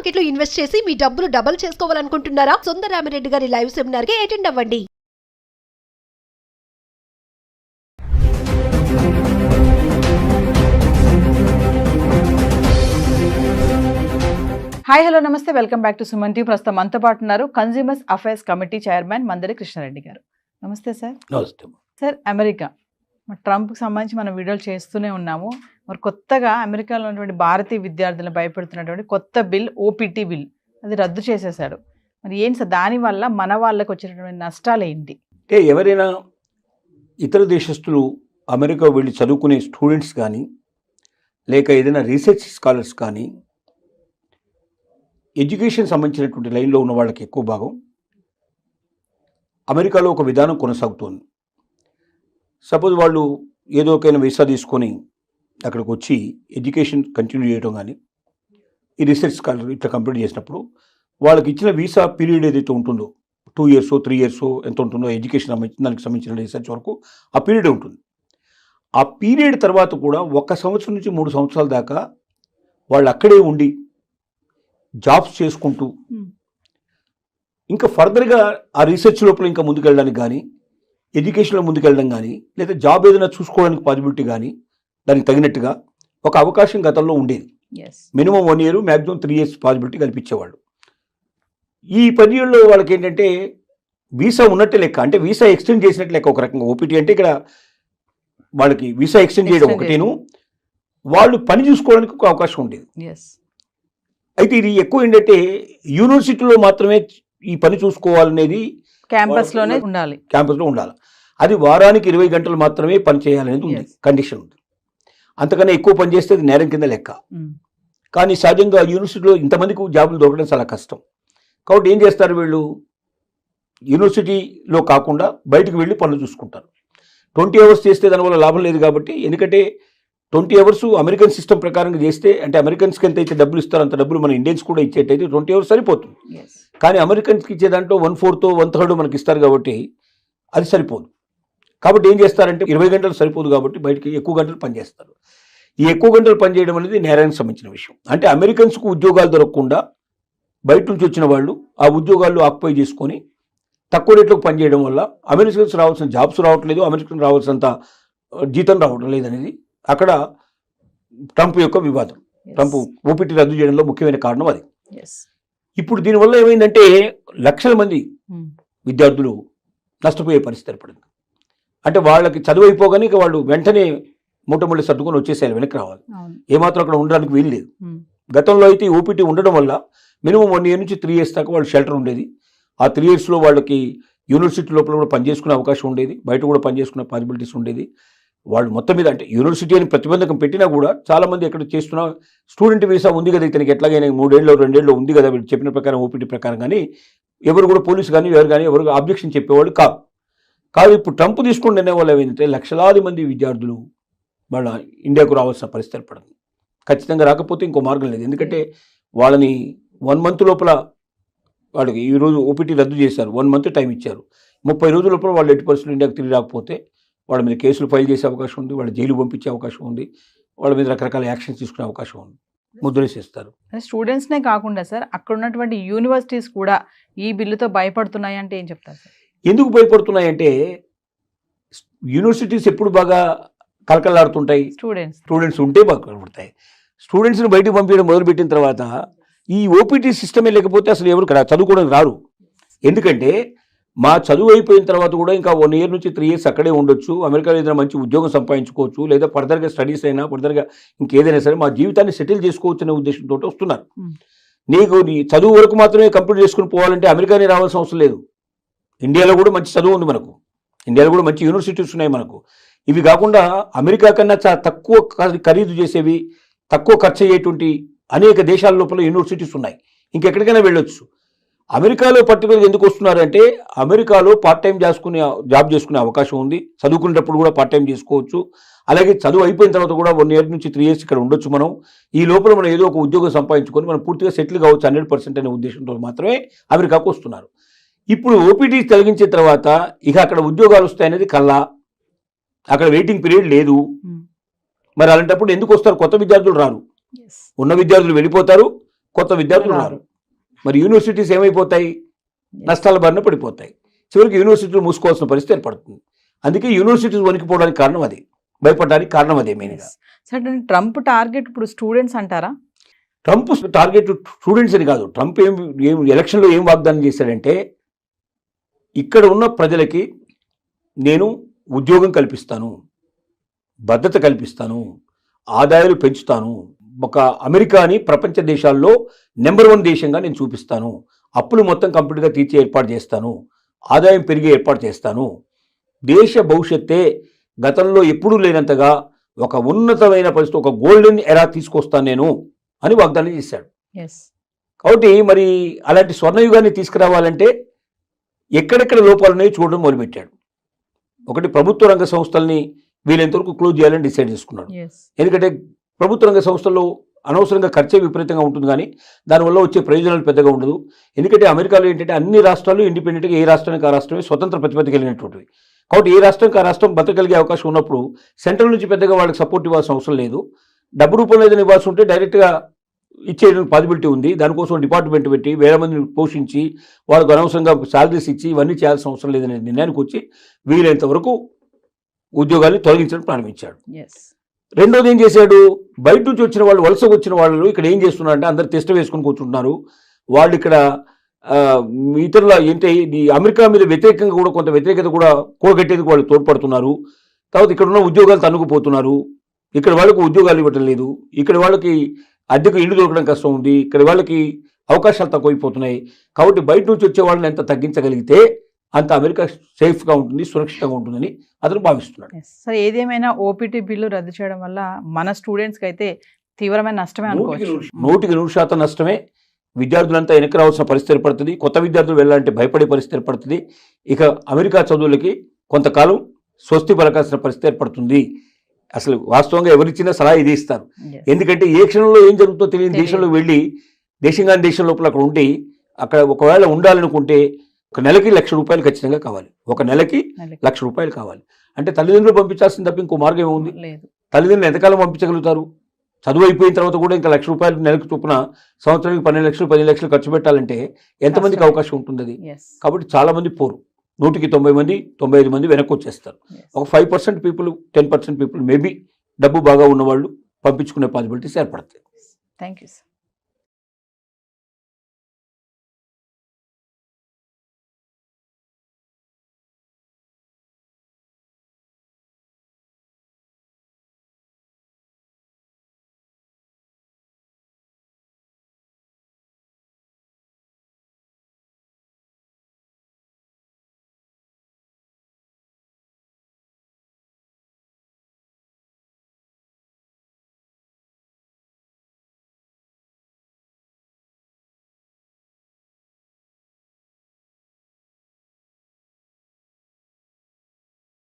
Market లో invest చేసి మీ డబ్బులు డబుల్ చేసుకోవాలనుకుంటున్నారా? సుందరరామిరెడ్డి గారి లైవ్ సెమినార్ కి అటెండ్ అవ్వండి. హాయ్ హలో నమస్తే, welcome back to Suman TV. ప్రస్తుతం మనతో పాటు ఉన్నారు consumers affairs committee chairman Mandadi Krishna Reddy గారు. నమస్తే సార్. నమస్తే. సార్, అమెరికా ట్రంప్కి సంబంధించి మనం వీడియోలు చేస్తూనే ఉన్నాము. మరి కొత్తగా అమెరికాలో ఉన్నటువంటి భారతీయ విద్యార్థులను భయపెడుతున్నటువంటి కొత్త బిల్, ఓపీటీ బిల్, అది రద్దు చేసేసాడు. మరి ఏంటి సార్, దానివల్ల మన వాళ్ళకి వచ్చేటటువంటి నష్టాలు ఏంటి? అంటే ఎవరైనా ఇతర దేశస్తులు అమెరికా వెళ్ళి చదువుకునే స్టూడెంట్స్ కానీ, లేక ఏదైనా రీసెర్చ్ స్కాలర్స్ కానీ, ఎడ్యుకేషన్ సంబంధించినటువంటి లైన్లో ఉన్న వాళ్ళకి ఎక్కువ భాగం అమెరికాలో ఒక విధానం కొనసాగుతోంది. సపోజ్ వాళ్ళు ఏదో ఒకైనా వీసా తీసుకొని అక్కడికి వచ్చి ఎడ్యుకేషన్ కంటిన్యూ చేయడం కానీ, ఈ రీసెర్చ్ స్కాలర్ ఇట్లా కంప్లీట్ చేసినప్పుడు వాళ్ళకి ఇచ్చిన వీసా పీరియడ్ ఏదైతే ఉంటుందో 2 years 3 years ఎంత ఉంటుందో ఎడ్యుకేషన్ దానికి సంబంధించిన రీసెర్చ్ వరకు ఆ పీరియడ్ ఉంటుంది. ఆ పీరియడ్ తర్వాత కూడా 1 సంవత్సరం నుంచి 3 సంవత్సరాల దాకా వాళ్ళు అక్కడే ఉండి జాబ్స్ చేసుకుంటూ ఇంకా ఫర్దర్గా ఆ రీసెర్చ్ లోపల ఇంకా ముందుకెళ్ళడానికి కానీ, ఎడ్యుకేషన్లో ముందుకెళ్ళడం కానీ, లేదా జాబ్ ఏదైనా చూసుకోవడానికి పాసిబిలిటీ కానీ దానికి తగినట్టుగా ఒక అవకాశం గతంలో ఉండేది. Minimum 1 year, maximum 3 years possibility కల్పించేవాళ్ళు. ఈ పీరియడ్లో వాళ్ళకి ఏంటంటే వీసా ఉన్నట్టే లెక్క, అంటే వీసా ఎక్స్టెండ్ చేసినట్టు లెక్క. ఒక రకంగా ఓపీటీ అంటే ఇక్కడ వాళ్ళకి వీసా ఎక్స్టెండ్ చేయడం ఒకటేను, వాళ్ళు పని చూసుకోవడానికి ఒక అవకాశం ఉండేది. అయితే ఇది ఎక్కువ ఏంటంటే యూనివర్సిటీలో మాత్రమే ఈ పని చూసుకోవాలనేది, క్యాంపస్లో ఉండాలి. అది వారానికి 20 గంటలు మాత్రమే పని చేయాలనేది ఉంది, కండిషన్ ఉంది. అంతకన్నా ఎక్కువ పని చేస్తే అది నేరం కింద లెక్క. కానీ సహజంగా యూనివర్సిటీలో ఇంతమందికి జాబులు దొరకడం చాలా కష్టం. కాబట్టి ఏం చేస్తారు వీళ్ళు, యూనివర్సిటీలో కాకుండా బయటకు వెళ్ళి పనులు చూసుకుంటారు. 20 hours చేస్తే దానివల్ల లాభం లేదు కాబట్టి, ఎందుకంటే 20 hours అమెరికన్ సిస్టమ్ ప్రకారంగా చేస్తే, అంటే అమెరికన్స్కి ఎంత అయితే డబ్బులు ఇస్తారో అంత డబ్బులు మన ఇండియన్స్ కూడా ఇచ్చేటైతే 20 hours సరిపోతుంది. కానీ అమెరికన్స్కి ఇచ్చే దాంట్లో 1/4 1/3 మనకి ఇస్తారు కాబట్టి అది సరిపోదు. కాబట్టి ఏం చేస్తారంటే 20 గంటలు సరిపోదు కాబట్టి బయటకి ఎక్కువ గంటలు పనిచేస్తారు. ఈ ఎక్కువ గంటలు పనిచేయడం అనేది నేరానికి సంబంధించిన విషయం. అంటే అమెరికన్స్కు ఉద్యోగాలు దొరకకుండా బయట నుంచి వచ్చిన వాళ్ళు ఆ ఉద్యోగాలు ఆక్యుపై చేసుకొని తక్కువ రేట్లకు పనిచేయడం వల్ల అమెరికన్స్ రావాల్సిన జాబ్స్ రావట్లేదు, అమెరికన్ రావాల్సినంత జీతం రావడం లేదనేది అక్కడ ట్రంప్ యొక్క వివాదం. ట్రంప్ ఓపీటీ రద్దు చేయడంలో ముఖ్యమైన కారణం అది. ఇప్పుడు దీనివల్ల ఏమైందంటే లక్షల మంది విద్యార్థులు నష్టపోయే పరిస్థితి ఏర్పడింది. అంటే వాళ్ళకి చదువు అయిపోగానే ఇక వాళ్ళు వెంటనే మూటముళ్ళు సర్దుకొని వచ్చేసేయాలి, వెనక్కి రావాలి. ఏమాత్రం అక్కడ ఉండడానికి వీలు లేదు. గతంలో అయితే ఓపీటీ ఉండడం వల్ల మినిమం 1 year నుంచి 3 years దాకా వాళ్ళు షెల్టర్ ఉండేది. ఆ 3 yearsలో వాళ్ళకి యూనివర్సిటీ లోపల కూడా పనిచేసుకునే అవకాశం ఉండేది, బయట కూడా పనిచేసుకునే పాసిబిలిటీస్ ఉండేది. వాళ్ళు మొత్తం మీద అంటే యూనివర్సిటీ అని ప్రతిబంధకం పెట్టినా కూడా చాలామంది ఎక్కడ చేస్తున్న స్టూడెంట్ వీసా ఉంది కదా ఇతనికి, ఎట్లాగైనా 3 ఏళ్ళు 2 ఏళ్ళు ఉంది కదా వీళ్ళు చెప్పిన ప్రకారం ఓపీటీ ప్రకారం, కానీ ఎవరు కూడా పోలీసు కానీ ఎవరు ఆబ్జెక్షన్ చెప్పేవాళ్ళు కాదు. ఇప్పుడు ట్రంప్ తీసుకుని నిర్ణయం వల్ల ఏమైందంటే లక్షలాది మంది విద్యార్థులు వాళ్ళ ఇండియాకు రావాల్సిన పరిస్థితి ఏర్పడింది. ఖచ్చితంగా రాకపోతే ఇంకో మార్గం లేదు. ఎందుకంటే వాళ్ళని 1 month లోపల వాళ్ళకి ఈరోజు ఓపీటీ రద్దు చేశారు, 1 month టైం ఇచ్చారు. 30 రోజుల లోపల వాళ్ళు ఎట్టి పరిస్థితులు ఇండియాకు తిరిగి రాకపోతే వాళ్ళ మీద కేసులు ఫైల్ చేసే అవకాశం ఉంది, వాళ్ళ జైలు పంపించే అవకాశం ఉంది, వాళ్ళ మీద రకరకాల యాక్షన్స్ తీసుకునే అవకాశం ఉంది, ముద్రేసేస్తారు. స్టూడెంట్స్నే కాకుండా సార్, అక్కడ ఉన్నటువంటి యూనివర్సిటీస్ కూడా ఈ బిల్లుతో భయపడుతున్నాయి అంటే ఏం చెప్తారు సార్? ఎందుకు భయపడుతున్నాయంటే యూనివర్సిటీస్ ఎప్పుడు బాగా కలకలాడుతుంటాయి, స్టూడెంట్స్ ఉంటే బాగా కలపడతాయి. స్టూడెంట్స్ని బయటకు పంపించడం మొదలుపెట్టిన తర్వాత ఈ ఓపీటీ సిస్టమే లేకపోతే అసలు ఎవరు చదువుకోవడానికి రారు. ఎందుకంటే మా చదువు అయిపోయిన తర్వాత కూడా ఇంకా 1 year నుంచి 3 years అక్కడే ఉండొచ్చు, అమెరికాలో ఏదైనా మంచి ఉద్యోగం సంపాదించుకోవచ్చు, లేదా ఫర్దర్గా స్టడీస్ అయినా ఫర్దర్గా ఇంకేదైనా సరే మా జీవితాన్ని సెటిల్ చేసుకోవచ్చు అనే ఉద్దేశంతో వస్తున్నారు. నీకు నీ చదువు వరకు మాత్రమే కంప్లీట్ చేసుకుని పోవాలంటే అమెరికానే రావాల్సిన అవసరం లేదు. ఇండియాలో కూడా మంచి చదువు ఉంది మనకు, ఇండియాలో కూడా మంచి యూనివర్సిటీస్ ఉన్నాయి మనకు. ఇవి కాకుండా అమెరికా కన్నా చాలా తక్కువ ఖరీదు చేసేవి, తక్కువ ఖర్చు అయ్యేటువంటి అనేక దేశాల లోపల యూనివర్సిటీస్ ఉన్నాయి, ఇంకెక్కడికైనా వెళ్ళొచ్చు. అమెరికాలో పర్టికులర్గా ఎందుకు వస్తున్నారంటే అమెరికాలో పార్ట్ టైం జాబ్ చేసుకునే అవకాశం ఉంది, చదువుకునేటప్పుడు కూడా పార్ట్ టైం చేసుకోవచ్చు. అలాగే చదువు అయిపోయిన తర్వాత కూడా 1 year నుంచి 3 years ఇక్కడ ఉండొచ్చు. మనం ఈ లోపల మనం ఏదో ఒక ఉద్యోగం సంపాదించుకొని మనం పూర్తిగా సెటిల్ కావచ్చు 100% అనే ఉద్దేశంతో మాత్రమే అమెరికాకు వస్తున్నారు. ఇప్పుడు ఓపీటీ తొలగించిన తర్వాత ఇక అక్కడ ఉద్యోగాలు వస్తాయనేది కల్లా, అక్కడ వెయిటింగ్ పీరియడ్ లేదు. మరి అలాంటప్పుడు ఎందుకు వస్తారు? కొత్త విద్యార్థులు రారు, ఉన్న విద్యార్థులు వెళ్ళిపోతారు, కొత్త విద్యార్థులు రారు. మరి యూనివర్సిటీస్ ఏమైపోతాయి? నష్టాల బారిన పడిపోతాయి. చివరికి యూనివర్సిటీలు మూసుకోవాల్సిన పరిస్థితి ఏర్పడుతుంది. అందుకే యూనివర్సిటీస్ వణికిపోవడానికి కారణం అది, భయపడడానికి కారణం అదే మెయిన్గా. సరే, ట్రంప్ టార్గెట్ ఇప్పుడు స్టూడెంట్స్ అంటారా? ట్రంప్ టార్గెట్ స్టూడెంట్స్ అని కాదు. ట్రంప్ ఏం ఎలక్షన్లో ఏం వాగ్దానం చేశాడంటే, ఇక్కడ ఉన్న ప్రజలకి నేను ఉద్యోగం కల్పిస్తాను, భద్రత కల్పిస్తాను, ఆదాయాలు పెంచుతాను, ఒక అమెరికాని ప్రపంచ దేశాల్లో నెంబర్ 1 దేశంగా నేను చూపిస్తాను, అప్పులు మొత్తం కంప్లీట్గా తీర్చే ఏర్పాటు చేస్తాను, ఆదాయం పెరిగే ఏర్పాటు చేస్తాను, దేశ భవిష్యత్తే గతంలో ఎప్పుడూ లేనంతగా ఒక ఉన్నతమైన పరిస్థితి, ఒక గోల్డెన్ ఎరా తీసుకొస్తాను నేను అని వాగ్దానం చేశాడు. కాబట్టి మరి అలాంటి స్వర్ణయుగాన్ని తీసుకురావాలంటే ఎక్కడెక్కడ లోపాలు ఉన్నాయో చూడడం మొదలుపెట్టాడు. ఒకటి, ప్రభుత్వ రంగ సంస్థల్ని వీలైనంతవరకు క్లోజ్ చేయాలని డిసైడ్ చేసుకున్నాడు. ఎందుకంటే ప్రభుత్వ రంగ సంస్థల్లో అనవసరంగా ఖర్చే విపరీతంగా ఉంటుంది, కానీ దానివల్ల వచ్చే ప్రయోజనాలు పెద్దగా ఉండదు. ఎందుకంటే అమెరికాలో ఏంటంటే అన్ని రాష్ట్రాలు ఇండిపెండెంట్గా ఏ రాష్ట్రానికి ఆ రాష్ట్రమే స్వతంత్ర ప్రతిపత్తి కలిగినటువంటివి. కాబట్టి ఏ రాష్ట్రానికి ఆ రాష్ట్రం బతకగలిగే అవకాశం ఉన్నప్పుడు సెంట్రల్ నుంచి పెద్దగా వాళ్ళకి సపోర్ట్ ఇవ్వాల్సిన అవసరం లేదు. డబ్బు రూపంలో ఏదైనా ఇవ్వాల్సి ఉంటే డైరెక్ట్గా ఇచ్చేయడానికి పాసిబిలిటీ ఉంది. దానికోసం డిపార్ట్మెంట్ పెట్టి వేల మందిని పోషించి వాళ్ళకు అనవసరంగా శాలరీస్ ఇచ్చి ఇవన్నీ చేయాల్సిన అవసరం లేదనే నిర్ణయానికి వచ్చి వీలైనంత వరకు ఉద్యోగాన్ని తొలగించడం ప్రారంభించాడు. రెండోది ఏం చేశాడు, బయట నుంచి వచ్చిన వాళ్ళు, వలస వచ్చిన వాళ్ళు ఇక్కడ ఏం చేస్తున్నారంటే అందరు టెస్ట్ వేసుకొని కూర్చుంటున్నారు. వాళ్ళు ఇక్కడ ఇతరుల ఏంటి ఈ అమెరికా మీద వ్యతిరేకంగా కూడా కొంత వ్యతిరేకత కూడా కూడగట్టేందుకు వాళ్ళు తోడ్పడుతున్నారు. తర్వాత ఇక్కడ ఉన్న ఉద్యోగాలు తన్నుకుపోతున్నారు. ఇక్కడ వాళ్ళకు ఉద్యోగాలు ఇవ్వటం లేదు. ఇక్కడ వాళ్ళకి అద్దెకు ఇల్లు దొరకడం కష్టం ఉంది. ఇక్కడ వాళ్ళకి అవకాశాలు తక్కువైపోతున్నాయి. కాబట్టి బయట నుంచి వచ్చే వాళ్ళని ఎంత తగ్గించగలిగితే అంత అమెరికా సేఫ్గా ఉంటుంది, సురక్షితంగా ఉంటుందని అతను భావిస్తున్నాడు. సరే, ఏదేమైనా ఓపీటీ బిల్లు రద్దు చేయడం వల్ల మన స్టూడెంట్స్కి అయితే తీవ్రమైన నష్టమే అనుకోవచ్చు. 100% నష్టమే. విద్యార్థులంతా వెనక్కి రావాల్సిన పరిస్థితి ఏర్పడుతుంది. కొత్త విద్యార్థులు వెళ్ళాలంటే భయపడే పరిస్థితి ఏర్పడుతుంది. ఇక అమెరికా చదువులకి కొంతకాలం స్వస్తి పలకాల్సిన పరిస్థితి ఏర్పడుతుంది. అసలు వాస్తవంగా ఎవరిచ్చినా సలహా ఇది ఇస్తారు. ఎందుకంటే ఏ క్షణంలో ఏం జరుగుతుందో తెలియని దేశంలో వెళ్ళి దేశంగాని దేశం లోపల అక్కడ ఉండి అక్కడ ఒకవేళ ఉండాలనుకుంటే ఒక నెలకి ₹1,00,000 ఖచ్చితంగా కావాలి. ఒక నెలకి ₹1,00,000 కావాలి. అంటే తల్లిదండ్రులు పంపించాల్సిన తప్ప ఇంకో మార్గం ఏముంది? తల్లిదండ్రులు ఎంతకాలం పంపించగలుగుతారు? చదువు అయిపోయిన తర్వాత కూడా ఇంకా ₹1,00,000 నెలకు చొప్పున సంవత్సరానికి 12 లక్షలు 10 లక్షలు ఖర్చు పెట్టాలంటే ఎంతమందికి అవకాశం ఉంటుంది అది? కాబట్టి చాలా మంది పోరు. 100కి 90 మంది 95 మంది వెనక్కి వచ్చేస్తారు. ఒక 5% పీపుల్ 10% పీపుల్ మేబీ డబ్బు బాగా ఉన్నవాళ్ళు పంపించుకునే పాసిబిలిటీస్ ఏర్పడతాయి. Thank you sir.